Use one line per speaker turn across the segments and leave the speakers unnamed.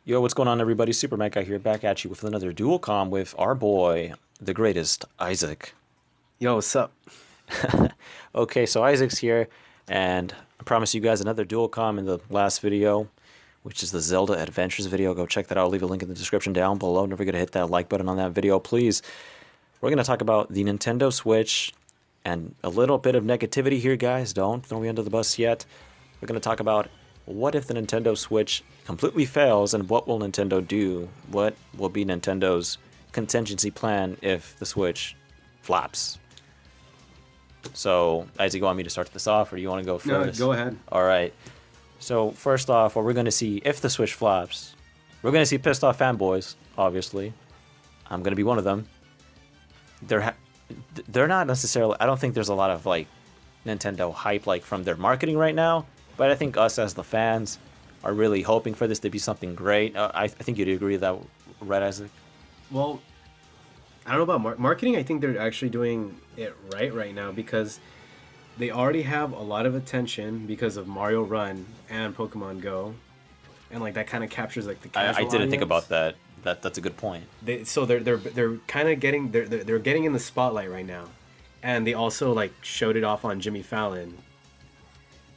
Yo, what's going on, everybody? Super Mike Guy here, back at you with another dual com with our boy, the greatest, Isaac.
Yo, what's up?
Okay, so Isaac's here, and I promised you guys another dual com in the last video, which is the Zelda Adventures video. Go check that out. I'll leave a link in the description down below. Don't forget to hit that like button on that video, please. We're going to talk about the Nintendo Switch and a little bit of negativity here, guys. Don't throw me under the bus yet. We're going to talk about what if the Nintendo Switch completely fails, and what will Nintendo do? What will be Nintendo's contingency plan if the Switch flops? So, Isaac, you want me to start this off, or do you want to go
No,
first?
go ahead.
All right. So, first off, what we're going to see if the Switch flops, we're going to see pissed off fanboys, obviously. I'm going to be one of them. They're not necessarily, I don't think there's a lot of like Nintendo hype like from their marketing right now, but I think us as the fans are really hoping for this to be something great. I think you'd agree with that, right, Isaac?
Well, I don't know about marketing. I think they're actually doing it right now because they already have a lot of attention because of Mario Run and Pokemon Go, and like that kind of captures like the
I
casual
didn't think
audience.
about that. That's a good point.
They're kind of getting they're getting in the spotlight right now, and they also like showed it off on Jimmy Fallon,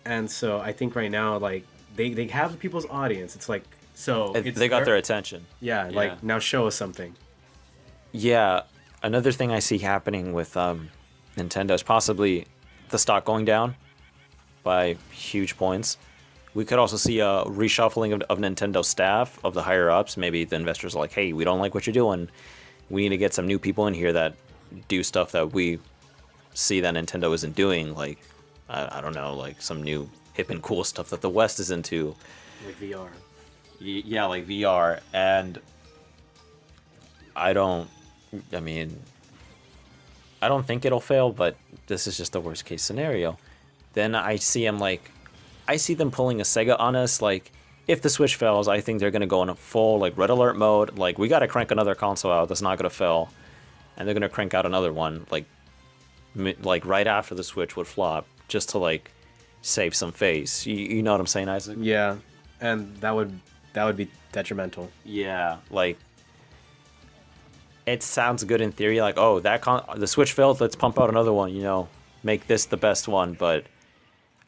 and so I think right now like they have people's audience. It's like
They got their attention.
yeah,
Yeah.
like now show us something.
Yeah, another thing I see happening with Nintendo is possibly the stock going down by huge points. We could also see a reshuffling of Nintendo staff, of the higher ups. Maybe the investors are like, hey, we don't like what you're doing. We need to get some new people in here that do stuff that we see that Nintendo isn't doing. Like, I don't know, like some new hip and cool stuff that the West is into.
Like VR.
Yeah, like VR. And I mean, I don't think it'll fail, but this is just the worst case scenario. Then I see them pulling a Sega on us. Like, if the Switch fails, I think they're gonna go in a full like red alert mode. Like, we gotta crank another console out that's not gonna fail, and they're gonna crank out another one like right after the Switch would flop, just to like save some face. You know what I'm saying, Isaac?
Yeah, and that would be detrimental.
Yeah, like it sounds good in theory. Like, oh, the Switch failed. Let's pump out another one. Make this the best one. But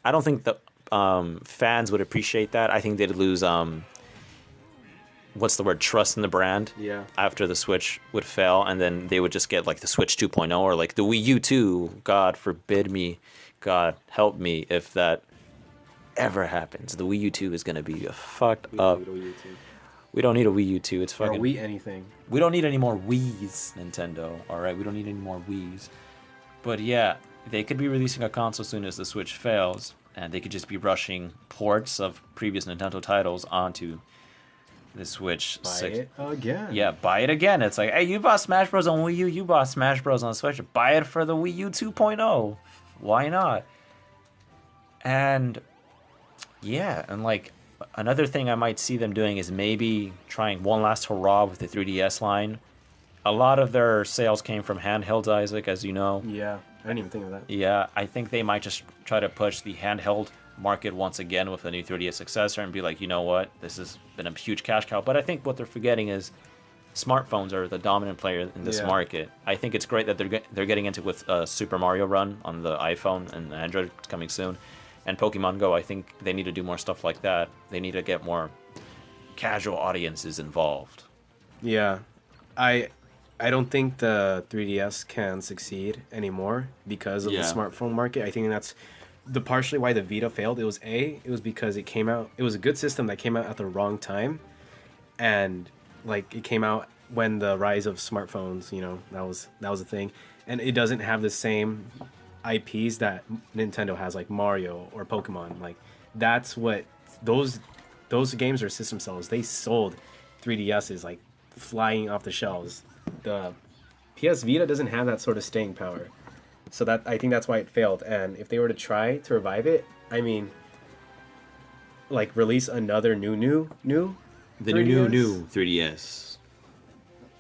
I don't think the fans would appreciate that. I think they'd lose what's the word, trust in the brand.
Yeah.
After the Switch would fail, and then they would just get like the Switch 2.0 or like the Wii U 2. God forbid me, God help me if that ever happens. The Wii U 2 is gonna be fucked up. We don't need a Wii U 2. It's
Or
fucking.
we anything.
We don't need any more Wii's, Nintendo. All right, we don't need any more Wii's. But yeah, they could be releasing a console soon as the Switch fails, and they could just be rushing ports of previous Nintendo titles onto the Switch.
Buy it again.
Yeah, buy it again. It's like, hey, you bought Smash Bros. On Wii U, you bought Smash Bros. On Switch. Buy it for the Wii U 2.0. Why not? And yeah, and like another thing I might see them doing is maybe trying one last hurrah with the 3DS line. A lot of their sales came from handhelds, Isaac, as you know.
Yeah, I didn't even think of that.
Yeah, I think they might just try to push the handheld market once again with a new 3DS successor and be like, you know what, this has been a huge cash cow. But I think what they're forgetting is smartphones are the dominant player in this
Yeah.
market. I think it's great that they're getting into with Super Mario Run on the iPhone and Android coming soon. And Pokemon Go, I think they need to do more stuff like that. They need to get more casual audiences involved.
Yeah, I don't think the 3DS can succeed anymore because of
Yeah.
the smartphone market. I think that's the partially why the Vita failed. It was because it was a good system that came out at the wrong time, and like it came out when the rise of smartphones. That was a thing, and it doesn't have the same IPs that Nintendo has, like Mario or Pokemon. Like that's what those games are system sellers. They sold 3DSs like flying off the shelves. The PS Vita doesn't have that sort of staying power, so that I think that's why it failed. And if they were to try to revive it, I mean, like release another new
The
3DS?
new 3DS.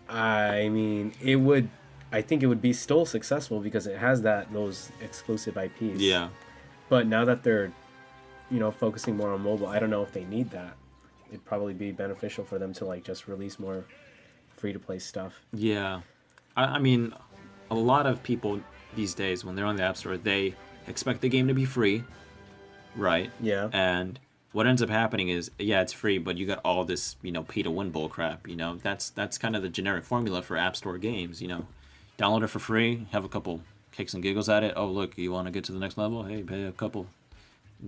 I mean, it would. I think it would be still successful because it has those exclusive IPs.
Yeah.
But now that they're, focusing more on mobile, I don't know if they need that. it'd probably be beneficial for them to like just release more free to play stuff.
Yeah. I mean, a lot of people these days, when they're on the App Store, they expect the game to be free, right?
Yeah.
And what ends up happening is, yeah, it's free, but you got all this, pay to win bull crap. That's kind of the generic formula for App Store games. Download it for free, have a couple kicks and giggles at it. Oh, look, you want to get to the next level? Hey, pay a couple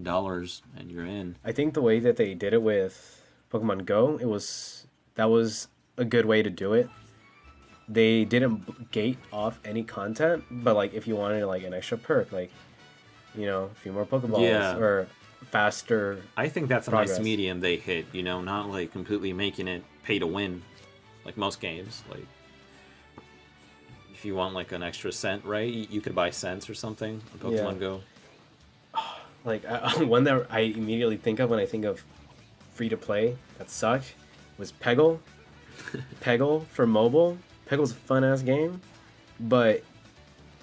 dollars and you're in.
I think the way that they did it with Pokemon Go, that was a good way to do it. They didn't gate off any content, but like if you wanted like an extra perk, like a few more Pokeballs
Yeah.
or faster.
I think that's a
progress.
nice medium they hit, not like completely making it pay to win like most games. Like if you want like an extra cent, right? You could buy cents or something on Pokemon
Yeah.
Go.
Like one that I immediately think of when I think of free to play that sucked was Peggle. Peggle for mobile. Peggle's a fun ass game, but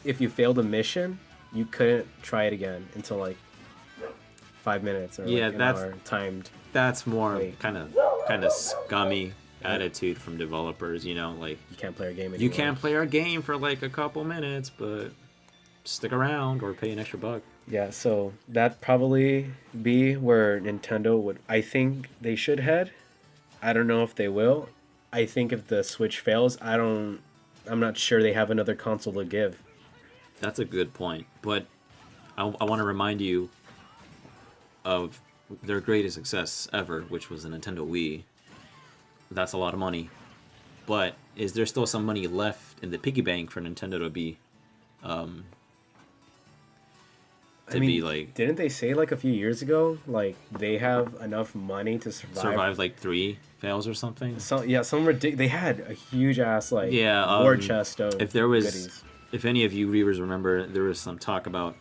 if you failed a mission, you couldn't try it again until like 5 minutes or like an hour timed.
That's more
Wait.
kind of scummy attitude from developers. Like
You can't play a game anymore.
you can't play our game for like a couple minutes, but stick around or pay an extra buck.
Yeah, so that probably be where Nintendo would. I think they should head. I don't know if they will. I think if the Switch fails, I'm not sure they have another console to give.
That's a good point, but I want to remind you of their greatest success ever, which was the Nintendo Wii. That's a lot of money, but is there still some money left in the piggy bank for Nintendo to be, like
didn't they say like a few years ago, like they have enough money to survive
like 3 fails or something?
Some they had a huge ass like
Yeah,
war chest of
if there was,
goodies.
if any of you viewers remember, there was some talk about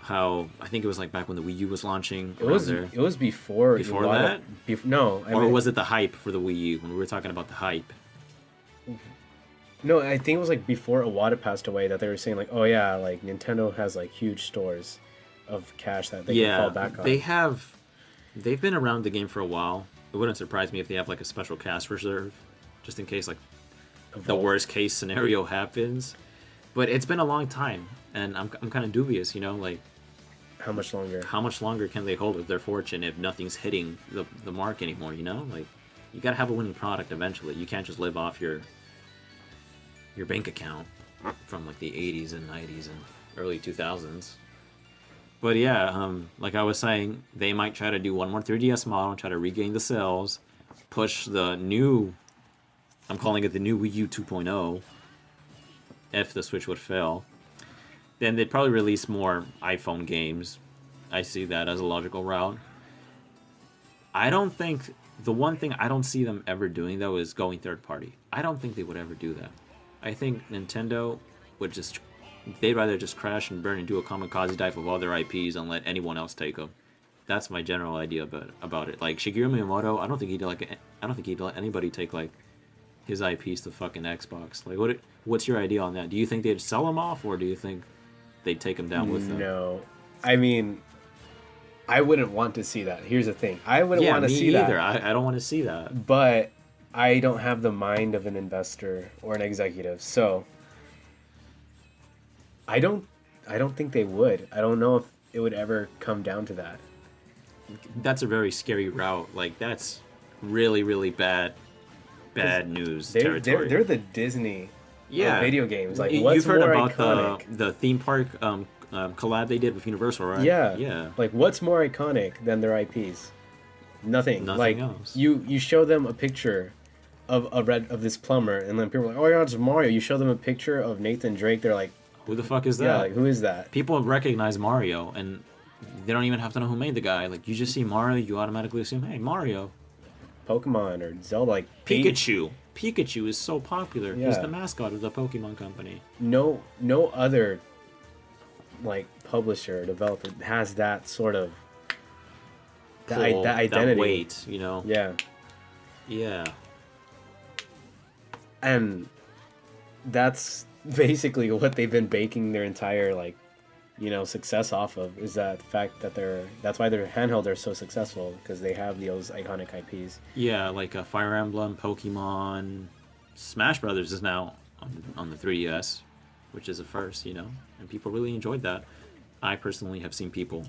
how I think it was like back when the Wii U was launching.
It was before
that?
No,
Or was it the hype for the Wii U when we were talking about the hype?
No, I think it was like before Iwata passed away that they were saying like, oh yeah, like Nintendo has like huge stores of cash that they can fall back on.
They've been around the game for a while. It wouldn't surprise me if they have like a special cash reserve, just in case like the worst case scenario happens. But it's been a long time, and I'm kind of dubious, like
How much longer?
how much longer can they hold their fortune if nothing's hitting the mark anymore? Like you gotta have a winning product eventually. You can't just live off your bank account from like the 80s and 90s and early 2000s. But yeah, like I was saying, they might try to do one more 3DS model, try to regain the sales, push the new, I'm calling it the new Wii U 2.0, if the Switch would fail. Then they'd probably release more iPhone games. I see that as a logical route. The one thing I don't see them ever doing, though, is going third party. I don't think they would ever do that. I think Nintendo would they'd rather just crash and burn and do a kamikaze dive of all their IPs and let anyone else take them. That's my general idea about it. Like Shigeru Miyamoto, I don't think he'd let anybody take like his IPs to fucking Xbox. Like what's your idea on that? Do you think they'd sell them off, or do you think they'd take them down with them?
No, I mean, I wouldn't want to see that. Here's the thing, I wouldn't want to see
either.
that.
I don't want to see that.
But I don't have the mind of an investor or an executive, so I don't think they would. I don't know if it would ever come down to that.
That's a very scary route. Like that's really, really bad news territory.
They're the Disney
yeah.
of video games. Like what's
you've heard
more
about
iconic?
the theme park collab they did with Universal, right?
Yeah. Like what's more iconic than their IPs? Nothing like
else.
You show them a picture of this plumber, and then people are like, oh yeah, it's Mario. You show them a picture of Nathan Drake, they're like,
who the fuck is that?
yeah, like who is that?
People recognize Mario, and they don't even have to know who made the guy. Like you just see Mario, you automatically assume, hey, Mario.
Pokemon or Zelda, like
Pikachu. Pikachu is so popular. He's
Yeah.
the mascot of the Pokemon company.
no other like publisher or developer has that sort of that identity.
That weight,
Yeah.
Yeah.
And that's basically what they've been baking their entire like success off of is that the fact that that's why their handheld are so successful, because they have those iconic IPs.
Yeah, like Fire Emblem, Pokemon, Smash Brothers is now on the 3DS, which is a first, and people really enjoyed that. I personally have seen people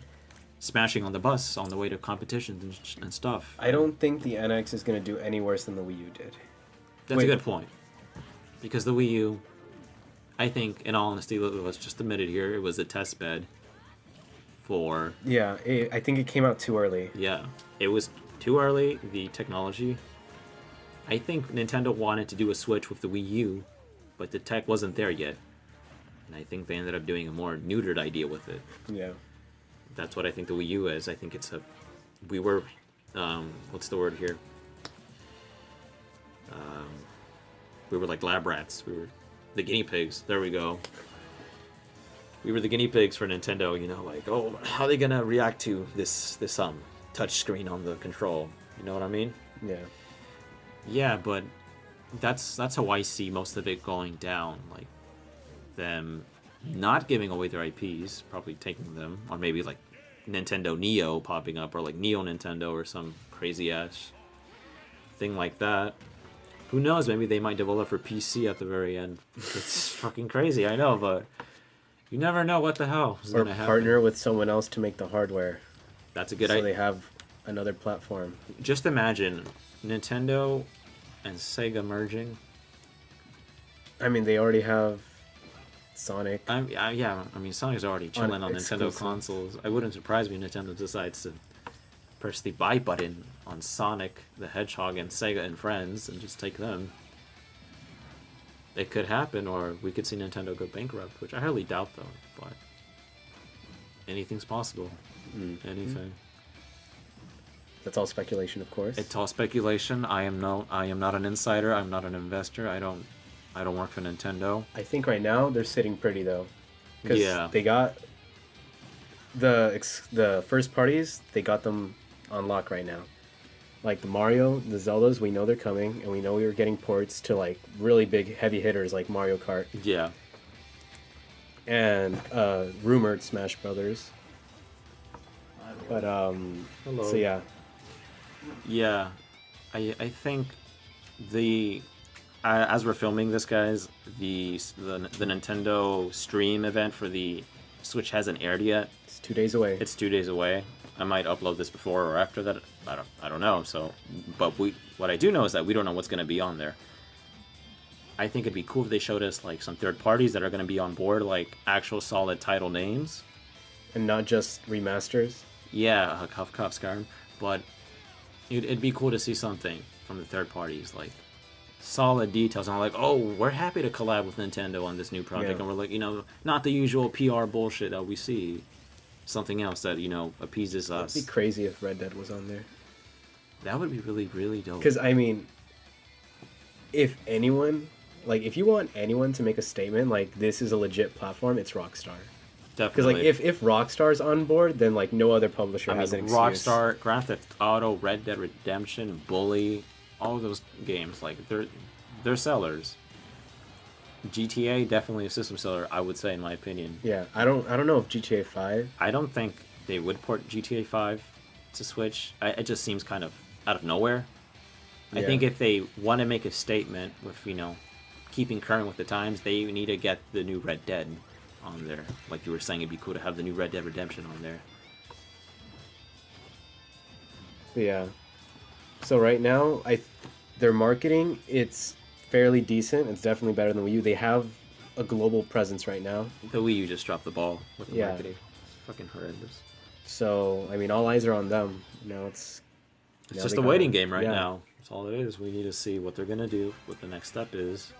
smashing on the bus on the way to competitions and stuff.
I don't think the NX is going to do any worse than the Wii U did.
That's a good point. Because the Wii U, I think, in all honesty, let's just admit it here, it was a test bed for...
Yeah, I think it came out too early.
Yeah, it was too early, the technology. I think Nintendo wanted to do a Switch with the Wii U, but the tech wasn't there yet. And I think they ended up doing a more neutered idea with it.
Yeah.
That's what I think the Wii U is. I think it's we were, what's the word here? We were like lab rats. We were the guinea pigs. There we go. We were the guinea pigs for Nintendo, like, oh, how are they gonna react to this touch screen on the control? You know what I mean?
Yeah.
Yeah, but that's how I see most of it going down. Like, them not giving away their IPs, probably taking them, or maybe like Nintendo Neo popping up, or like Neo Nintendo, or some crazy ass thing like that. Who knows? Maybe they might develop for PC at the very end. It's fucking crazy, I know, but you never know what the hell is going to happen.
Or partner with someone else to make the hardware.
That's a good idea.
So they have another platform.
Just imagine Nintendo and Sega merging.
I mean, they already have Sonic.
Yeah, I mean, Sonic's already chilling on Nintendo consoles. I wouldn't surprise me if Nintendo decides to press the buy button on Sonic the Hedgehog and Sega and Friends and just take them. It could happen, or we could see Nintendo go bankrupt, which I highly doubt, though. But anything's possible. Anything.
That's all speculation, of course.
It's all speculation. I am not an insider. I'm not an investor. I don't work for Nintendo.
I think right now they're sitting pretty though, because they got the first parties. They got them on lock right now. Like the Mario, the Zeldas, we know they're coming, and we know we were getting ports to like really big heavy hitters like Mario Kart.
Yeah.
And rumored Smash Brothers. But
Hello.
So yeah.
Yeah, I think as we're filming this, guys, the Nintendo stream event for the Switch hasn't aired yet.
It's 2 days away.
It's 2 days away. I might upload this before or after that. I don't know. So, but what I do know is that we don't know what's going to be on there. I think it'd be cool if they showed us like some third parties that are going to be on board, like actual solid title names,
and not just remasters.
Yeah, Huff Skyrim, but it'd be cool to see something from the third parties, like solid details. And like, oh, we're happy to collab with Nintendo on this new project, and we're like, not the usual PR bullshit that we see. Something else that appeases us.
It'd be crazy if Red Dead was on there.
That would be really, really dope.
Because I mean, if anyone, like, if you want anyone to make a statement like this is a legit platform, it's Rockstar.
Definitely.
Because like if Rockstar's on board, then like no other publisher has an excuse.
Rockstar, Grand Theft Auto, Red Dead Redemption, Bully, all of those games, like they're sellers. GTA definitely a system seller, I would say, in my opinion.
Yeah, I don't know if GTA 5.
I don't think they would port GTA 5 to Switch. It just seems kind of out of nowhere. I think if they want to make a statement with keeping current with the times, they need to get the new Red Dead on there. Like you were saying, it'd be cool to have the new Red Dead Redemption on there.
Yeah. So right now, their marketing, it's fairly decent. It's definitely better than Wii U. They have a global presence right now.
The Wii U just dropped the ball with the marketing. It's fucking horrendous.
So I mean, all eyes are on them. It's
just a waiting game right now. That's all it is. We need to see what they're gonna do. What the next step is.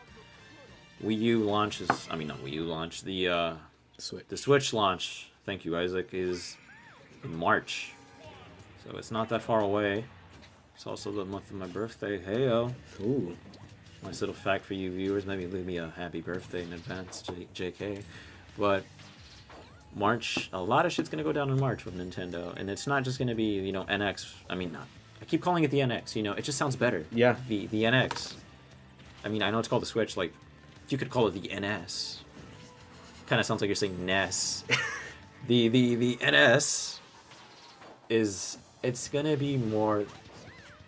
Wii U launches. I mean, not Wii U launch. The
Switch.
The Switch launch. Thank you, Isaac. Is in March, so it's not that far away. It's also the month of my birthday. Heyo.
Ooh.
Nice little fact for you viewers. Maybe leave me a happy birthday in advance, JK. But March, a lot of shit's gonna go down in March with Nintendo, and it's not just gonna be NX. I mean, not. I keep calling it the NX. It just sounds better.
Yeah.
The NX. I mean, I know it's called the Switch. Like, you could call it the NS. Kind of sounds like you're saying NES. The NS is it's gonna be more.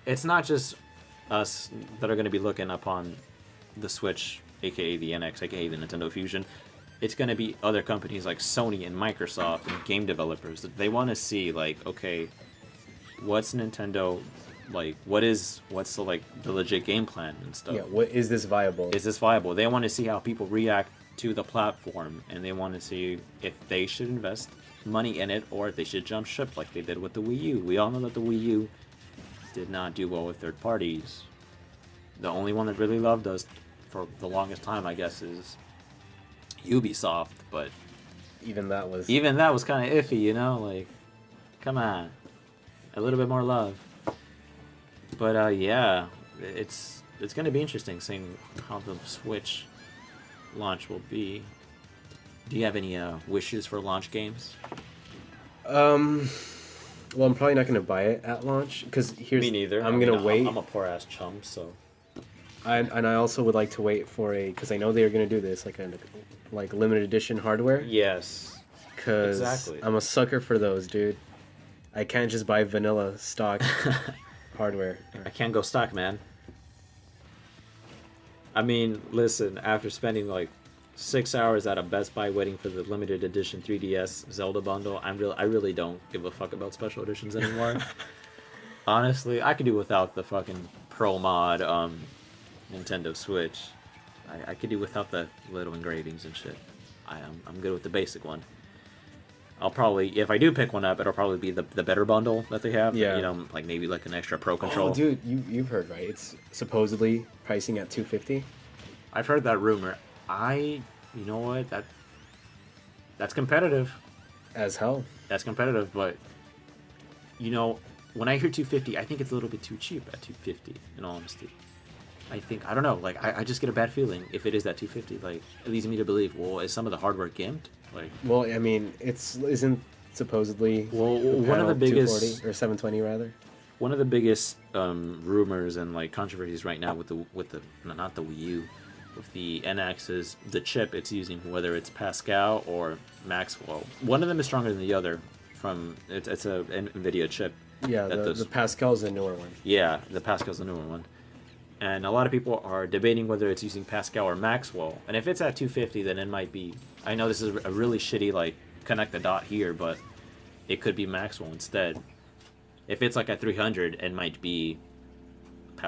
It's not just us that are gonna be looking upon the Switch, aka the NX, aka the Nintendo Fusion. It's gonna be other companies like Sony and Microsoft and game developers that they want to see like, okay, what's Nintendo like? What's the legit game plan and stuff?
Yeah, what is this viable?
Is this viable? They want to see how people react to the platform, and they want to see if they should invest money in it or if they should jump ship like they did with the Wii U. We all know that the Wii U did not do well with third parties. The only one that really loved us for the longest time, I guess, is Ubisoft, but
Even that was
kind of iffy, you know? Like, come on. A little bit more love. But yeah, it's going to be interesting seeing how the Switch launch will be. Do you have any wishes for launch games?
Well, I'm probably not gonna buy it at launch because here's.
Me neither.
I'm gonna wait.
I'm a poor ass chum, so.
And I also would like to wait for because I know they are gonna do this like limited edition hardware.
Yes.
Because
Exactly.
I'm a sucker for those, dude. I can't just buy vanilla stock hardware.
I can't go stock, man. I mean, listen, after spending like 6 hours at a Best Buy waiting for the limited edition 3DS Zelda bundle, I really don't give a fuck about special editions anymore. Honestly, I could do without the fucking Pro Mod Nintendo Switch. I could do without the little engravings and shit. I'm good with the basic one. I'll probably, if I do pick one up, it'll probably be the better bundle that they have.
Yeah.
You know, like maybe like an extra Pro control.
Oh, dude, you've heard, right? It's supposedly pricing at $250.
I've heard that rumor. You know what? That's competitive.
As hell.
That's competitive, but you know, when I hear 250, I think it's a little bit too cheap at 250. In all honesty, I don't know. Like I just get a bad feeling if it is that 250. Like it leads me to believe, well, is some of the hardware gimped? Like,
Well, I mean, isn't supposedly
one of the biggest
240 or 720 rather.
One of the biggest rumors and like controversies right now with the not the Wii U, with the NX is the chip it's using, whether it's Pascal or Maxwell. One of them is stronger than the other. It's a NVIDIA chip.
Yeah, the Pascal's the newer one.
Yeah, the Pascal's the newer one. And a lot of people are debating whether it's using Pascal or Maxwell. And if it's at 250, then it might be. I know this is a really shitty like connect the dot here, but it could be Maxwell instead. If it's like at 300, it might be